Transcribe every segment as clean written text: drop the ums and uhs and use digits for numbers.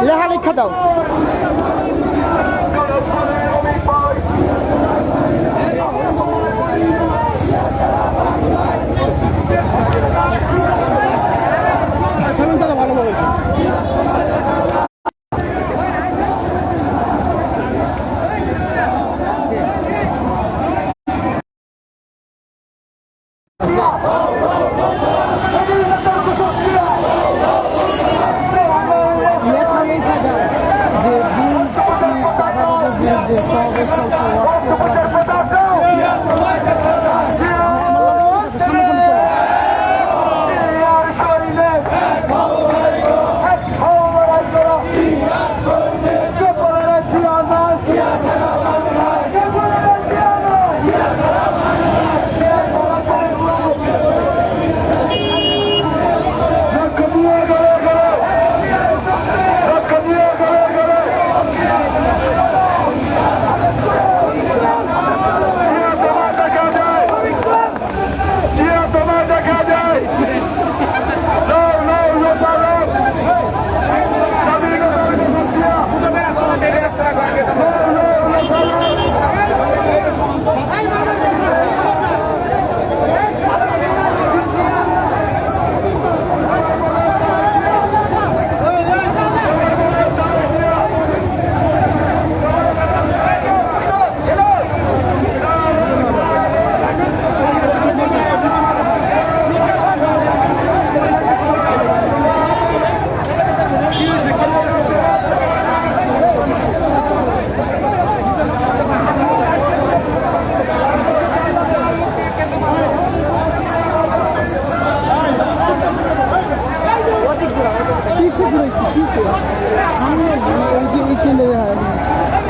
লেখা লিখা দাও। ভালো বলেছে।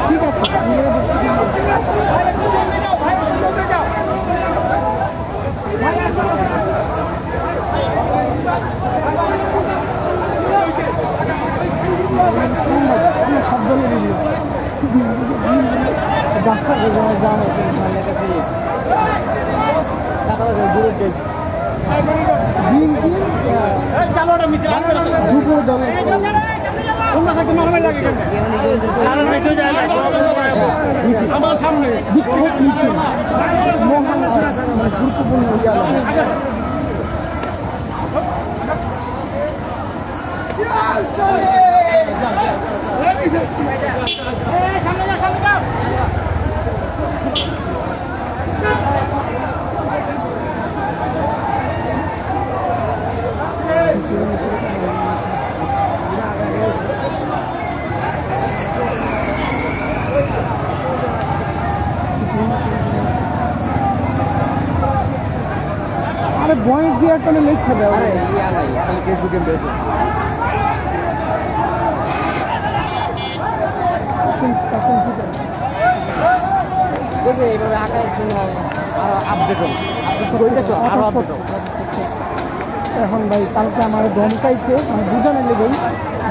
ঠিক আছে সব দলের যুব দলের আমার সামনে বিক্ষোভ মিছিল মহান গুরুত্বপূর্ণ আরে বয়স দিয়ে একটা লেখা দেওয়া ফেসবুকে এইভাবে আঁকার জন্য আপডেট এখন ভাই কালকে আমার ধমকাইছে মানে বুঝানোর লেগেই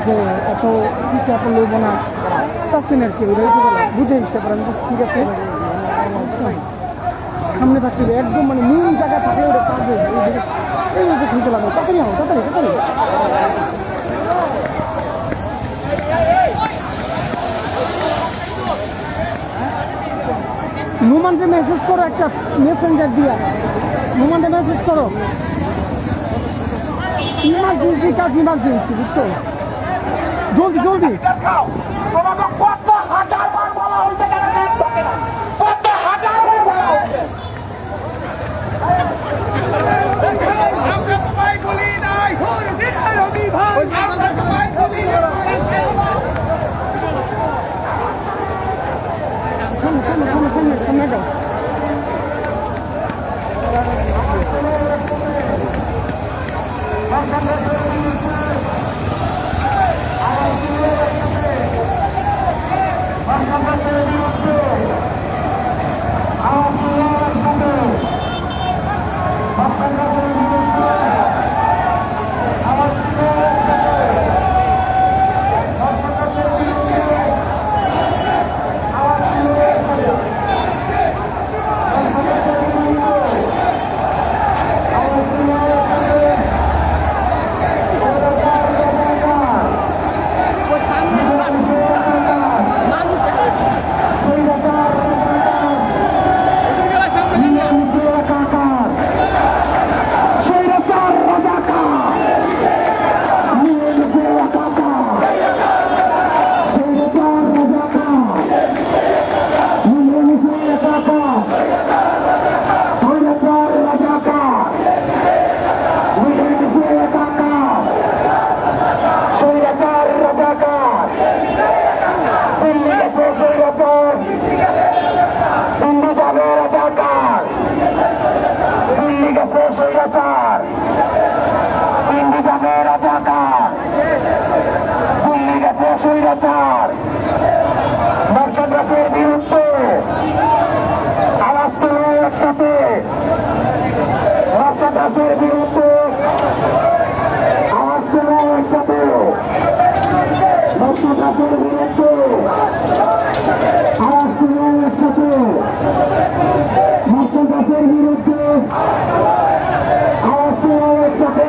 যে এত কিছু এত লইব না পাচ্ছেন আর কি বুঝাইছে আমি ঠিক আছে সামনে থাকতে একদম মানে মেন জায়গা থাকে ওটা কাজ এইভাবে খেলতে লাগবে তাড়াতাড়ি হও তাড়াতাড়ি নুমানকে মেসেজ করো একটা মেসেঞ্জার দিয়া নুমানকে মেসেজ করো ইমার্জেন্সি কাজ ইমার্জেন্সি বুঝছো জলদি জলদি সামনে যাও চাঁদের বিরুদ্ধে আওয়াজ তুলে একসাথে মাস্টার গাছের বিরুদ্ধে আওয়াজ তুলে একসাথে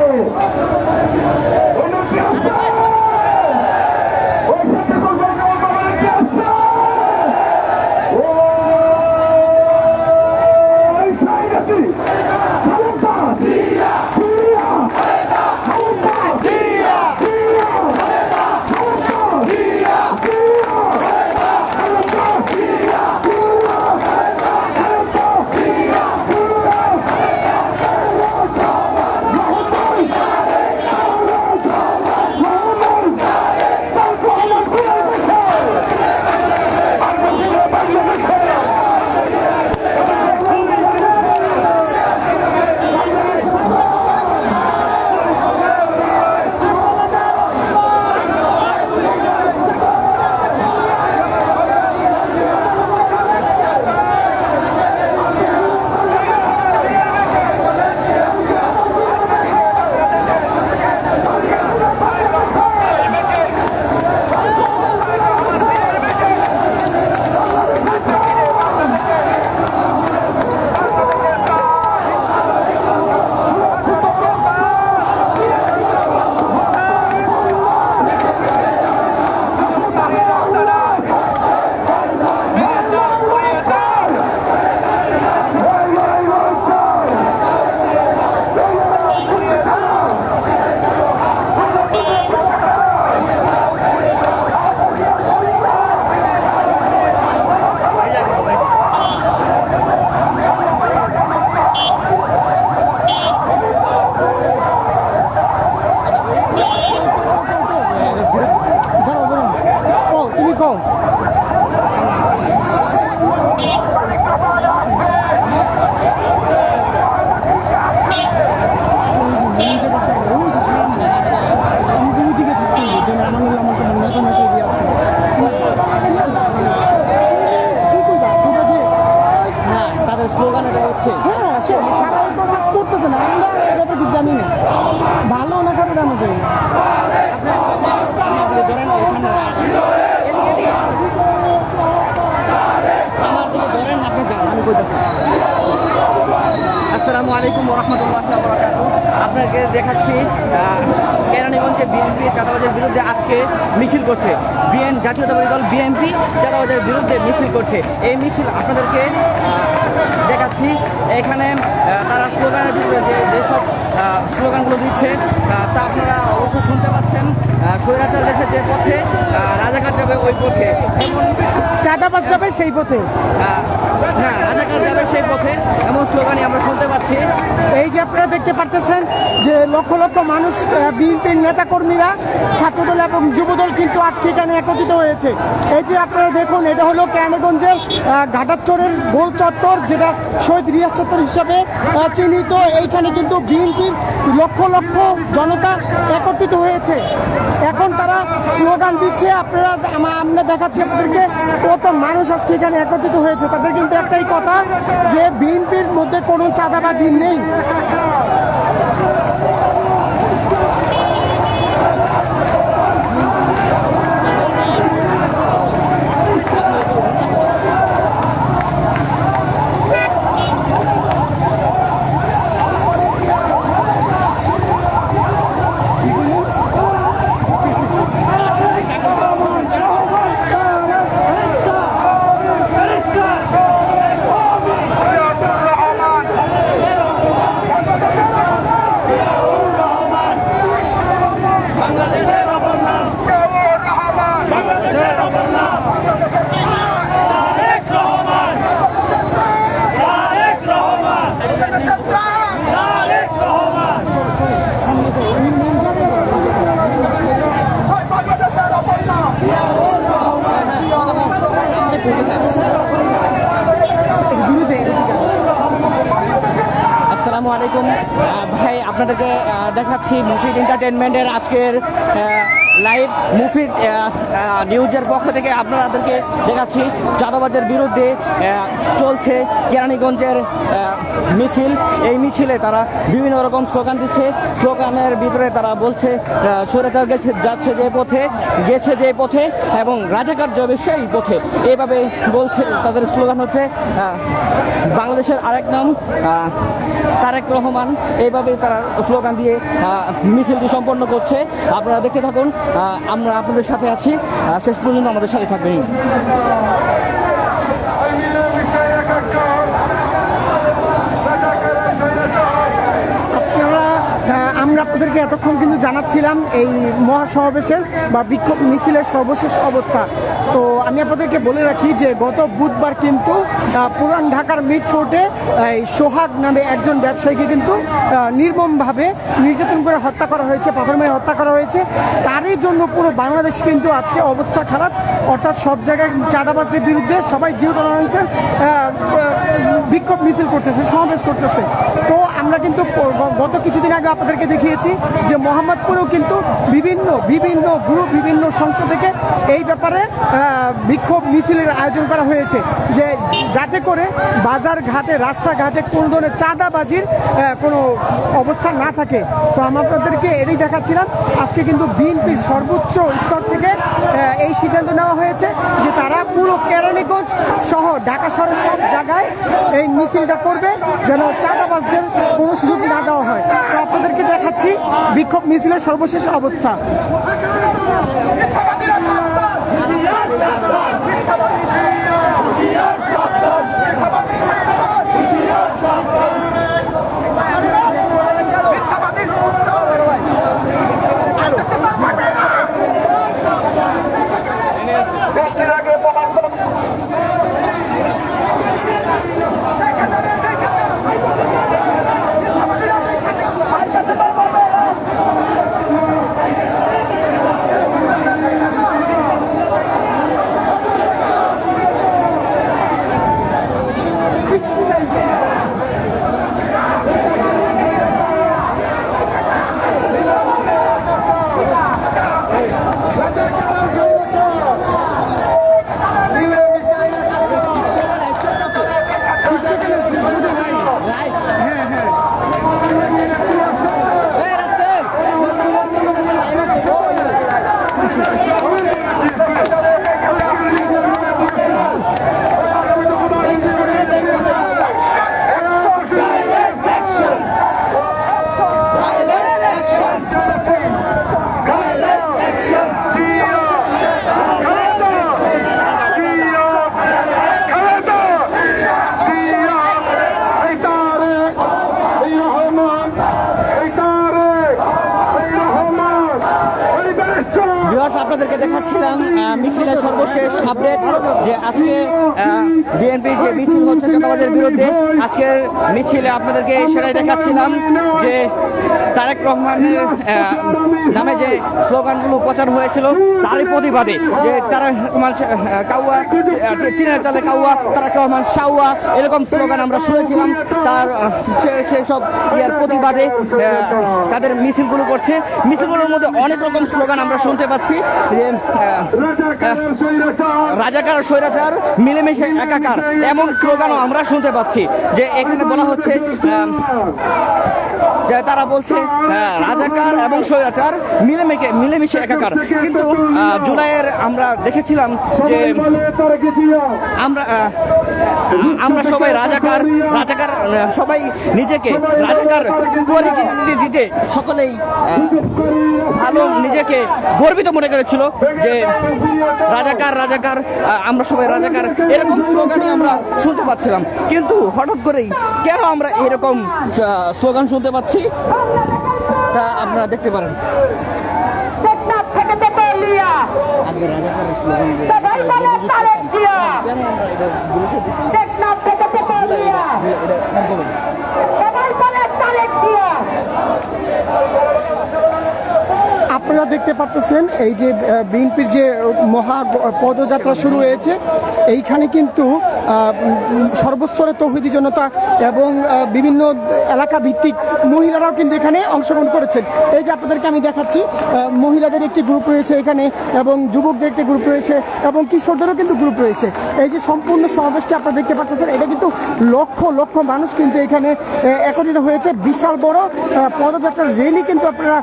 স্লোগান এটা হচ্ছে হ্যাঁ সে সারা কাজ করতেছে না, আমরা এ ব্যাপারে কিছু জানি না, ভালো না খারাপ জানা যায় না। ধরেন ধরেন আপনি যান, আমি কইতেছি। আসসালামু আলাইকুম ওরহমতুল্লাহ বারাকাতুহু। আপনাকে দেখাচ্ছি কেরানীগঞ্জে বিএনপি চাঁদাবাজের বিরুদ্ধে আজকে মিছিল করছে। জাতীয়তাবাদী দল বিএনপি চাঁদাবাজের বিরুদ্ধে মিছিল করছে। এই মিছিল আপনাদেরকে দেখাচ্ছি। এখানে তারা স্লোগানের বিরুদ্ধে যেসব স্লোগানগুলো দিচ্ছে তা আপনারা অবশ্যই শুনতে পাচ্ছেন। স্বৈরাচার দেশের যে পথে রাজাকার যাবে ওই পথে, এমন চাঁদাবাজ যাবে সেই পথে, না রাজাকার যাবে সেই পথে, এমন স্লোগানই আমরা শুনতে পাচ্ছি। এই যে আপনারা দেখতে পারতেছেন যে লক্ষ লক্ষ মানুষ, বিএনপির নেতাকর্মীরা, ছাত্রদল এবং যুবদল কিন্তু আজকে এখানে একত্রিত হয়েছে। এই যে আপনারা দেখুন, এটা হলো কেরানীগঞ্জের ঘাটারচরের গোল চত্বর, যেটা শহীদ রিয়াজ চত্বর হিসাবে চিহ্নিত। এইখানে কিন্তু বিএনপির লক্ষ লক্ষ জনতা একত্রিত হয়েছে। এখন তারা স্লোগান দিচ্ছে। আমরা দেখাচ্ছি আপনাদেরকে কত মানুষ আজকে এখানে একত্রিত হয়েছে। তাদের কিন্তু একটাই কথা যে বিএনপির মধ্যে কোনো চাঁদাবাজি নেই। আসসালামু আলাইকুম ভাই, আপনাদেরকে দেখাচ্ছি মুফিদ এন্টারটেনমেন্টের আজকের লাইভ মুফিদ নিউজের পক্ষ থেকে আপনাদেরকে দেখাচ্ছি চাঁদাবাজের বিরুদ্ধে চলছে কেরানীগঞ্জের মিছিল। এই মিছিলে তারা বিভিন্ন রকম স্লোগান দিচ্ছে। স্লোগানের ভিতরে তারা বলছে স্বৈরাচার গেছে যে পথে এবং রাজাকার যাবে সেই পথে, এইভাবে বলছে। তাদের স্লোগান হচ্ছে বাংলাদেশের আরেক নাম তারেক রহমান। এইভাবে তারা স্লোগান দিয়ে মিছিলটি সম্পন্ন করছে। আপনারা দেখতে থাকুন, আমরা আপনাদের সাথে আছি, শেষ পর্যন্ত আমাদের সাথে থাকবেন। আমরা আপনাদেরকে এতক্ষণ কিন্তু জানাচ্ছিলাম এই মহাসমাবেশের বা বিক্ষোভ মিছিলের সর্বশেষ অবস্থা। তো আমি আপনাদেরকে বলে রাখি যে গত বুধবার কিন্তু পুরান ঢাকার মিটফোর্টে সোহাগ নামে একজন ব্যবসায়ীকে কিন্তু নির্মমভাবে নির্যাতন করে হত্যা করা হয়েছে, পাথর মেরে হত্যা করা হয়েছে। তারই জন্য পুরো বাংলাদেশ কিন্তু আজকে অবস্থা খারাপ, অর্থাৎ সব জায়গায় চাঁদাবাজদের বিরুদ্ধে সবাই জিরো টলারেন্সের বিক্ষোভ মিছিল করতেছে, সমাবেশ করতেছে। তো আমরা কিন্তু গত কিছুদিন আগে আপনাদেরকে দেখিয়েছি যে মোহাম্মদপুরেও কিন্তু বিভিন্ন গ্রুপ, বিভিন্ন সংস্থা থেকে এই ব্যাপারে বিক্ষোভ মিছিলের আয়োজন করা হয়েছে, যে যাতে করে বাজার ঘাটে, রাস্তাঘাটে কোনো ধরনের চাঁদাবাজির কোনো অবস্থা না থাকে। তো আমরা আপনাদেরকে এটাই দেখাচ্ছিলাম। আজকে কিন্তু বিএনপির সর্বোচ্চ স্তর থেকে এই সিদ্ধান্ত নেওয়া হয়েছে যে তারা পুরো কেরানীগঞ্জ সহ ঢাকা শহরের সব জায়গায় এই মিছিলটা করবে, যেন চাঁদাবাজদের কোনো সুযোগ না দেওয়া হয়। তো আপনাদেরকে দেখাচ্ছি বিক্ষোভ মিছিলের সর্বশেষ অবস্থা। আপনাদেরকে দেখাচ্ছিলাম মিছিলের সর্বশেষ আপডেট, যে আজকে বিএনপির যে মিছিল হচ্ছে চাঁদাবাজের বিরুদ্ধে, আজকের মিছিলে আপনাদেরকে সেটাই দেখাচ্ছিলাম যে তারেক রহমানের নামে যে স্লোগানগুলো প্রচার হয়েছিল তারই প্রতিবাদে, যে তারেক রহমান কাউয়া, চীনের চালে কাউয়া, তারেক রহমান সাউয়া, এরকম স্লোগান আমরা শুনেছিলাম। তার সেই সব ইয়ার প্রতিবাদে তাদের মিছিলগুলো করছে। মিছিলগুলোর মধ্যে অনেক রকম স্লোগান আমরা শুনতে পাচ্ছি, যে রাজাকার স্বৈরাচার মিলেমিশে একাকার, এমন স্লোগানও আমরা শুনতে পাচ্ছি। যে এখানে বলা হচ্ছে যে তারা বলছে রাজাকার এবং স্বৈরাচার মিলেমিশে একাকার। কিন্তু জুলাইয়ের আমরা দেখেছিলাম যে আমরা সবাই রাজাকার সবাই নিজেকে রাজাকার পরিচিতি দিতে সকলেই ভালো নিজেকে গর্বিত মনে করেছিল, যে রাজাকার আমরা সবাই রাজাকার, এরকম স্লোগানই আমরা শুনতে পাচ্ছিলাম। কিন্তু হঠাৎ করেই কেন আমরা এরকম স্লোগান শুনতে পাচ্ছি তা আপনারা দেখতে পারেন। আপনারা আপনারা দেখতে পারতেছেন এই যে বিএনপির যে মহা পদযাত্রা শুরু হয়েছে, এইখানে কিন্তু সর্বস্তরের তৌহিদি জনতা এবং বিভিন্ন এলাকা ভিত্তিক মহিলারাও কিন্তু এখানে অংশগ্রহণ করেছেন। এই যে আপনাদেরকে আমি দেখাচ্ছি, মহিলাদের একটি গ্রুপ রয়েছে এখানে এবং যুবকদের একটি গ্রুপ রয়েছে এবং কিশোরদেরও কিন্তু গ্রুপ রয়েছে। এই যে সম্পূর্ণ সমাবেশটি আপনারা দেখতে পাচ্ছেন, এটা কিন্তু লক্ষ লক্ষ মানুষ কিন্তু এখানে একত্রিত হয়েছে। বিশাল বড় পদযাত্রার র্যালি কিন্তু আপনারা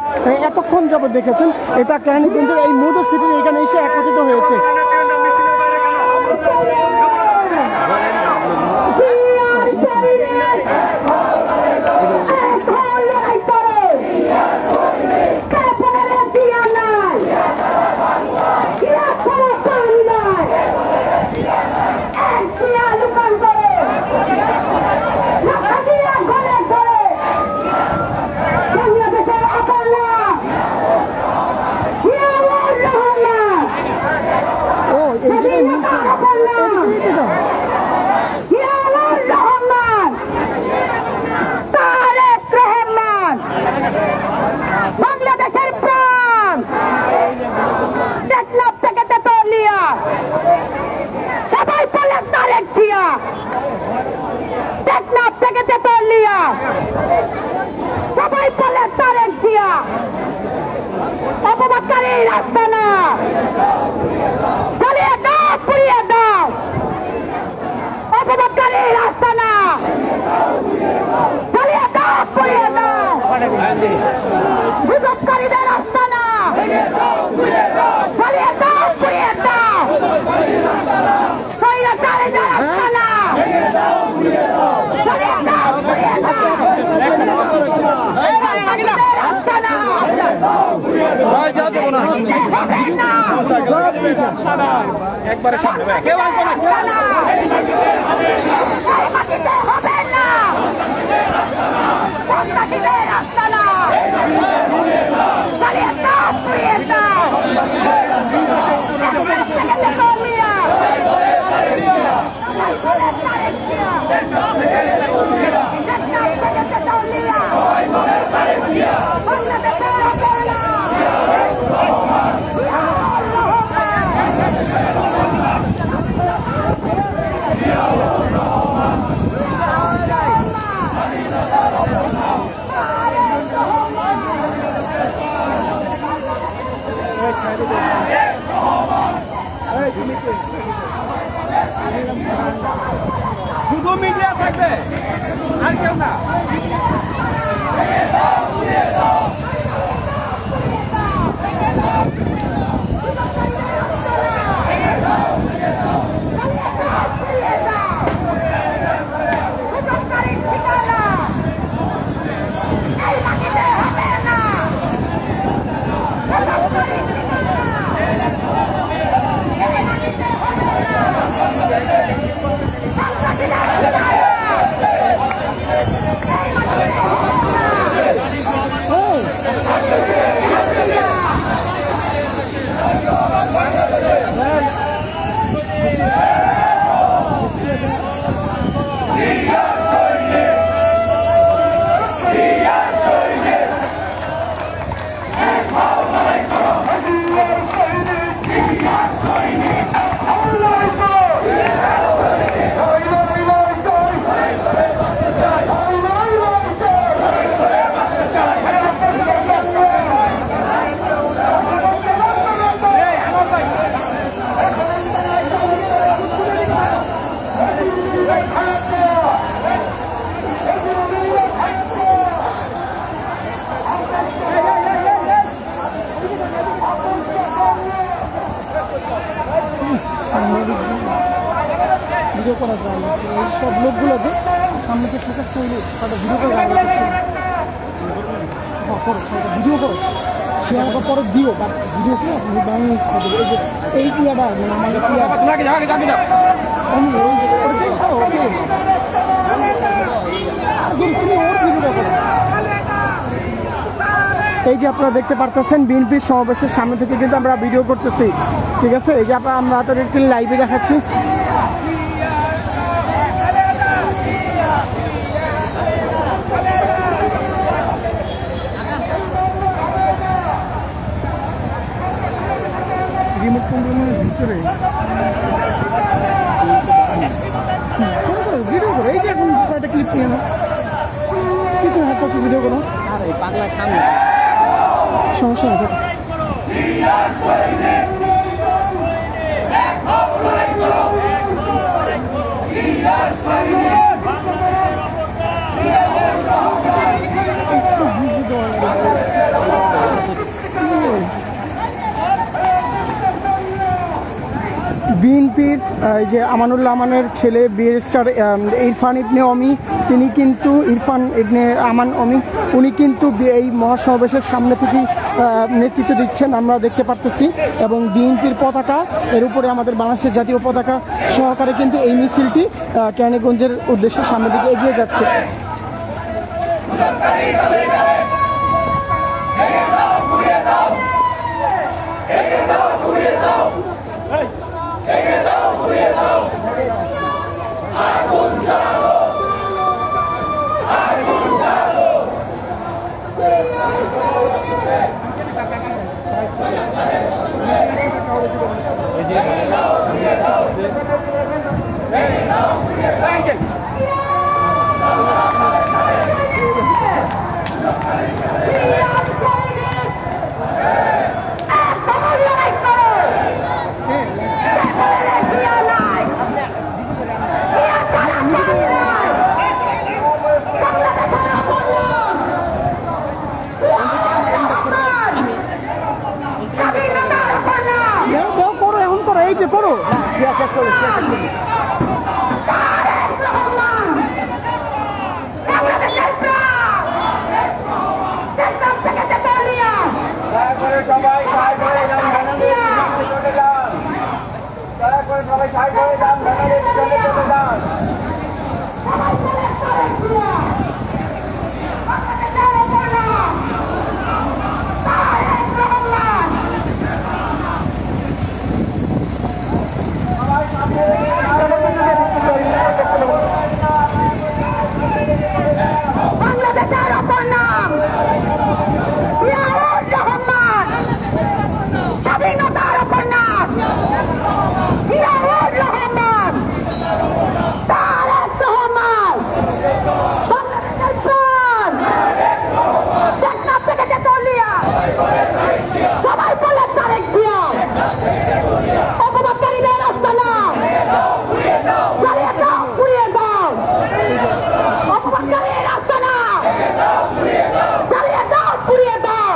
এতক্ষণ যাবত দেখেছেন। এটা কেরানীগঞ্জের এই মধু সিটির এখানে এসে একত্রিত হয়েছে। বাংলাদেশের প্রাণ টেকনাফ থেকে তেতুলিয়া, সবাই বলে তারেক জিয়া। টেকনাফ থেকে তেতুলিয়া, সবাই বলে তারেক জিয়া। অপবাদকারী রাস্তা না, জ্বালিয়ে দাও, পুড়িয়ে দাও। অপবাদকারী রাস্তা না, জ্বালিয়ে দাও, পুড়িয়ে দাও। বিপদকারীদের রাস্তা না, জ্বালিয়ে দাও, পুড়িয়ে দাও। স্বৈরাচারীদের রাস্তা না, জ্বালিয়ে দাও, পুড়িয়ে দাও। রাস্তা না, একবারে সামনে ভাই, কেউ আসবে না। মাটিতে হবে না, সন্ত্রাসীদের রাস্তা না, জ্বালিয়ে দাও, পুড়িয়ে দাও। টেকনাফ থেকে তেতুলিয়া, সবাই বলে তারেক জিয়া। টেকনাফ থেকে তেতুলিয়া, বাংলাদেশের অপরাধ। শুধু মিডিয়া থাকবে, আর কেউ না। ভিডিও করা যায় না, এই সব লোকগুলো যে সামনে যে ফোকাস করলো তাদের ভিডিও করে ভিডিও করো, সে আমাকে পরে দিও, বাট ভিডিও করে আপনি বানিয়ে ছাড়বে। এই যে এই ইয়াটা মানে আমাদের আমি ওকে তুমি ওর ভিডিওটা করো। এই যে আপনারা দেখতে পারতেছেন বিএনপির সমাবেশের সামনে থেকে কিন্তু আমরা ভিডিও করতেছি, ঠিক আছে। এই যে আমরা তাদেরকে লাইভে দেখাচ্ছি। রিমোট কন্ট্রোলের ভিতরে ভিডিও করো, এই যে এখন কয়েকটা ক্লিপ নিয়ে নাও, কিছু হাত পাখি ভিডিও করো, আর এই পাগলা সামনে সমস্যা নেই। বিএনপির যে আমানুল্লাহ আমানের ছেলে ব্যারিস্টার ইরফান ইবনে অমি, তিনি কিন্তু ইরফান ইবনে আমান অমি, উনি কিন্তু এই মহাসমাবেশের সামনে থেকেই নেতৃত্ব দিচ্ছেন, আমরা দেখতে পারতেছি। এবং বিএনপির পতাকা, এর উপরে আমাদের বাংলাদেশের জাতীয় পতাকা সহকারে কিন্তু এই মিছিলটি কেরানীগঞ্জের উদ্দেশ্যে সামনের দিকে এগিয়ে যাচ্ছে। করো, এখন করো, এই যে করো। বাংলাদেশের অপর নাম জিয়াউর রহমান, স্বাধীনতার অপর নাম জিয়াউর রহমান, তারেক রহমান, বাংলাদেশের প্রাণ, টেকনাফ থেকে তেতুলিয়া, সবাই বলে তারেক জিয়া, অপবাদকারীদের আস্তানা জ্বালিয়ে দাও, পুড়িয়ে দাও, অপবাদকারীর আস্তানা জ্বালিয়ে দাও, পুড়িয়ে দাও।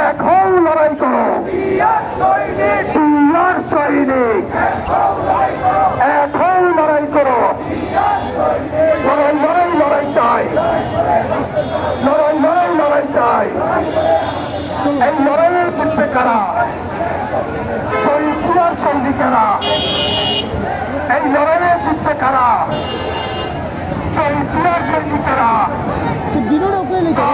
এখন লড়াই করো, সৈনিক এখন লড়াই করো, লড়াই লড়াই লড়াই চাই, লড়াই লড়াই লড়াই চাই। এই লড়াইয়ের যুদ্ধে কারা, শহীদ সৈনিকেরা এই লড়াইয়ে জিতবে কারা? সেই সিরাজের নিচেরা বিরোধ ওপরে নিতে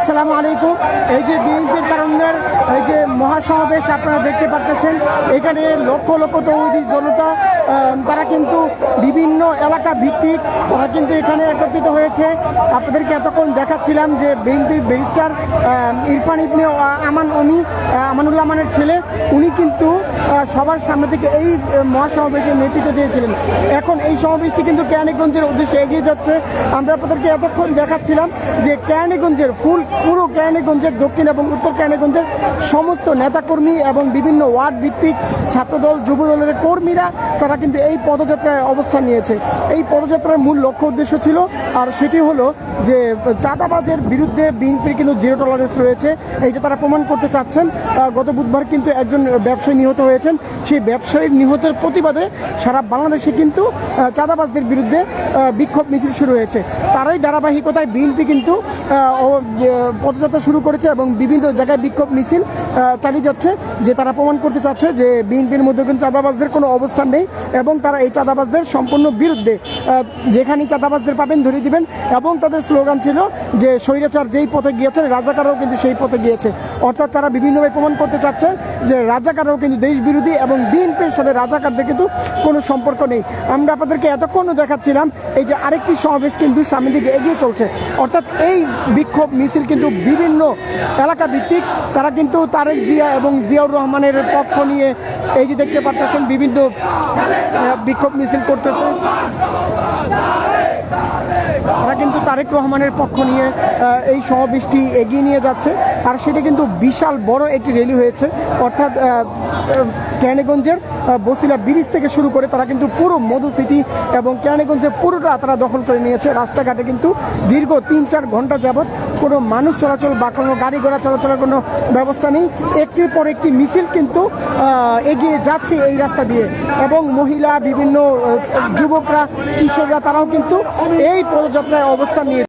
আসসালামু আলাইকুম। এই যে বিএনপির কারণের এই যে মহাসমাবেশ আপনারা দেখতে পাচ্ছেন, এখানে লক্ষ লক্ষ তৌহিদি জনতা তারা কিন্তু বিভিন্ন এলাকা ভিত্তিক তারা কিন্তু এখানে একত্রিত হয়েছে। আপনাদেরকে এতক্ষণ দেখাচ্ছিলাম যে বিএনপির ব্যারিস্টার ইরফান ইবনে আমানুল্লাহ আমানের ছেলে, উনি কিন্তু সবার সামনে থেকে এই মহাসমাবেশের নেতৃত্ব দিয়েছিলেন। এখন এই সমাবেশটি কিন্তু কেরানীগঞ্জের উদ্দেশ্যে এগিয়ে যাচ্ছে। আমরা আপনাদেরকে এতক্ষণ দেখাচ্ছিলাম যে কেরানীগঞ্জের পুরো কেরানীগঞ্জের দক্ষিণ এবং উত্তর কেরানীগঞ্জের সমস্ত নেতাকর্মী এবং বিভিন্ন ওয়ার্ড ভিত্তিক ছাত্রদল যুবদলের কর্মীরা তারা কিন্তু এই পদযাত্রায় অবস্থান নিয়েছে। এই পদযাত্রার মূল লক্ষ্য উদ্দেশ্য ছিল, আর সেটি হলো যে চাঁদাবাজের বিরুদ্ধে বিএনপির কিন্তু জিরো টলারেন্স রয়েছে, এইটা তারা প্রমাণ করতে চাচ্ছেন। গত বুধবার কিন্তু একজন ব্যবসায়ী নিহত হয়েছেন, সেই ব্যবসায়ীর নিহতের প্রতিবাদে সারা বাংলাদেশে কিন্তু চাঁদাবাজদের বিরুদ্ধে বিক্ষোভ মিছিল শুরু হয়েছে। তারই ধারাবাহিকতায় বিএনপি কিন্তু পদযাত্রা শুরু করেছে এবং বিভিন্ন জায়গায় বিক্ষোভ মিছিল চালিয়ে যাচ্ছে, যে তারা প্রমাণ করতে চাচ্ছে যে বিএনপির মধ্যে কিন্তু চাঁদাবাজদের কোনো অবস্থান নেই এবং তারা এই চাঁদাবাজদের সম্পূর্ণ বিরুদ্ধে। যেখানেই চাঁদাবাজদের পাবেন ধরিয়ে দিবেন, এবং তাদের স্লোগান ছিল যে স্বৈরাচার যেই পথে গিয়েছেন রাজাকারও কিন্তু সেই পথে গিয়েছে। অর্থাৎ তারা বিভিন্নভাবে প্রমাণ করতে চাচ্ছে যে রাজাকারও কিন্তু দেশ বিরোধী এবং বিএনপির সাথে রাজাকারদের কিন্তু কোনো সম্পর্ক নেই। আমরা আপনাদেরকে এতক্ষণও দেখাচ্ছিলাম এই যে আরেকটি সমাবেশ কিন্তু সামনের দিকে এগিয়ে চলছে। অর্থাৎ এই বিক্ষোভ মিছিল কিন্তু বিভিন্ন এলাকা ভিত্তিক, তারা কিন্তু তারেক জিয়া এবং জিয়াউর রহমানের পক্ষ নিয়ে এই যে দেখতে পাচ্ছেন বিভিন্ন বিক্ষোভ মিছিল করতেছে। তারা কিন্তু তারেক রহমানের পক্ষ নিয়ে এই সমাবেশটি এগিয়ে নিয়ে যাচ্ছে, আর সেটা কিন্তু বিশাল বড় একটি র্যালি হয়েছে। অর্থাৎ কেরানীগঞ্জের বসিলা ব্রিজ থেকে শুরু করে তারা কিন্তু পুরো মধু সিটি এবং কেরানীগঞ্জের পুরোটা তারা দখল করে নিয়েছে। রাস্তাঘাটে কিন্তু দীর্ঘ ৩-৪ ঘন্টা যাবৎ কোনো মানুষ চলাচল বা কোনো গাড়ি ঘোড়া চলাচলের কোনো ব্যবস্থা নেই। একটির পর একটি মিছিল কিন্তু এগিয়ে যাচ্ছে এই রাস্তা দিয়ে, এবং মহিলা, বিভিন্ন যুবকরা, কিশোররা তারাও কিন্তু এই পদযাত্রায় অবস্থান নিয়ে